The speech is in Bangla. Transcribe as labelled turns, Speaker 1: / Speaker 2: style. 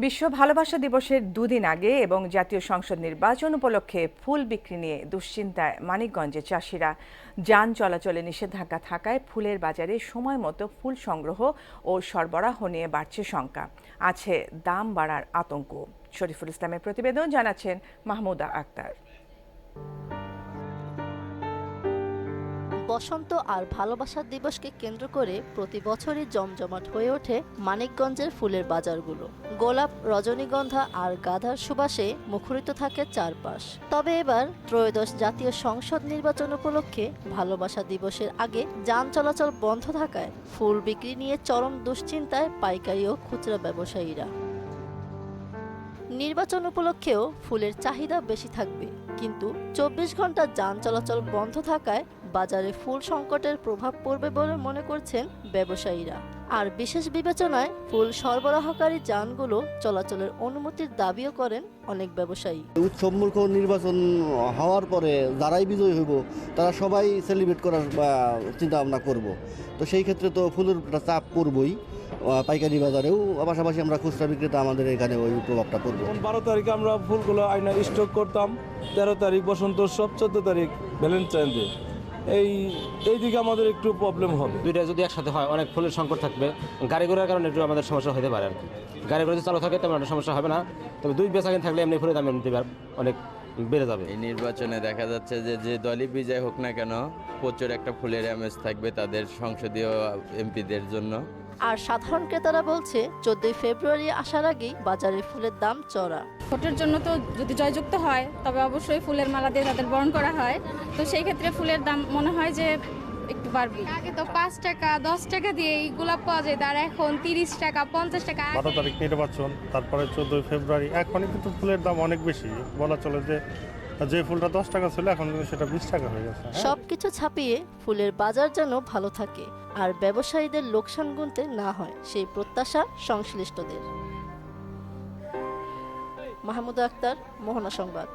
Speaker 1: বিশ্ব ভালোবাসা দিবসের দুদিন আগে এবং জাতীয় সংসদ নির্বাচন উপলক্ষে ফুল বিক্রি নিয়ে দুশ্চিন্তায় মানিকগঞ্জে চাষিরা। যান চলাচলে নিষেধাজ্ঞা থাকায় ফুলের বাজারে সময় মতো ফুল সংগ্রহ ও সরবরাহ নিয়ে বাড়ছে শঙ্কা, আছে দাম বাড়ার আতঙ্ক। শরীফুল ইসলামের প্রতিবেদন, জানাচ্ছেন মাহমুদা আক্তার।
Speaker 2: বসন্ত আর ভালোবাসার দিবসকে কেন্দ্র করে প্রতি বছরই জমজমাট হয়ে ওঠে মানিকগঞ্জের ফুলের বাজারগুলো। গোলাপ, রজনীগন্ধা আর গাঁদার সুবাসে মুখরিত থাকে চারপাশ। তবে এবার ত্রয়োদশ জাতীয় সংসদ নির্বাচন উপলক্ষে ভালোবাসা দিবসের আগে যান চলাচল বন্ধ থাকায় ফুল বিক্রি নিয়ে চরম দুশ্চিন্তায় পাইকারি ও খুচরা ব্যবসায়ীরা। নির্বাচন উপলক্ষেও ফুলের চাহিদা বেশি থাকবে, কিন্তু 24 ঘন্টা যান চলাচল বন্ধ থাকায় বাজারে ফুল সংকটের প্রভাব পড়বে বলে মনে করছেন ব্যবসায়ীরা। আর বিশেষ বিবেচনায় ফুল সরবরাহকারী যানগুলো চলাচলের অনুমতির দাবিও করেন অনেক ব্যবসায়ী।
Speaker 3: উৎসবমুখ নির্বাচন হওয়ার পরে যারাই বিজয়ী হইব তারা সবাই সেলিব্রেট করার চিন্তা ভাবনা করব। তো সেই ক্ষেত্রে তো ফুলের চাপ পড়বই পাইকারি বাজারেও, পাশাপাশি আমরা খুচরা বিক্রেতা আমাদের এখানে ওই প্রভাবটা পড়বে।
Speaker 4: 12 তারিখে আমরা ফুলগুলো আইনা স্টক করতাম, 13 তারিখ বসন্ত উৎসব, 14 তারিখ ভ্যালেন্টাইন ডে। এই দিকে আমাদের একটু প্রবলেম হবে।
Speaker 5: দুইটা যদি একসাথে হয় অনেক ফুলের সংকট থাকবে, গাড়ি ঘোড়ার কারণে একটু আমাদের সমস্যা হতে পারে আর কি। গাড়ি ঘোড়া যদি চালু থাকে তেমন একটা সমস্যা হবে না, তবে দুই বেচাকেন থাকলে এমনি ফুলের দাম এমনিতে অনেক বেড়ে যাবে।
Speaker 6: এই নির্বাচনে দেখা যাচ্ছে যে দলই বিজয় হোক না কেন, প্রচুর একটা ফুলের আমেজ থাকবে তাদের সংসদীয় এমপিদের জন্য।
Speaker 2: আর সাধারণ ক্রেতারা বলছে 14 ফেব্রুয়ারি আসার আগেই বাজারে ফুলের দাম চড়া।
Speaker 7: ভোটের জন্য তো যদি জয়যুক্ত হয় তবে অবশ্যই ফুলের মালা দিয়ে তাদের বরণ করা হয়, তো সেই ক্ষেত্রে ফুলের দাম মনে হয় যে একটু বাড়বে।
Speaker 8: আগে তো 5 টাকা 10 টাকা দিয়ে এই গোলাপ পাওয়া যায়, আর এখন 30 টাকা 50 টাকা।
Speaker 9: 12 তারিখ নির্বাচন, তারপরে 14 ফেব্রুয়ারি। এখনই কিন্তু ফুলের দাম অনেক বেশি, বলা চলে যে ফুলটা 10 টাকা ছিল এখন কিন্তু সেটা 20 টাকা হয়ে গেছে।
Speaker 2: সবকিছু ছাপিয়ে ফুলের বাজার যেন ভালো থাকে আর ব্যবসায়ীদের লোকসান গুনতে না হয়, সেই প্রত্যাশা সংশ্লিষ্টদের। মাহমুদা আক্তার, মোহনা সংবাদ।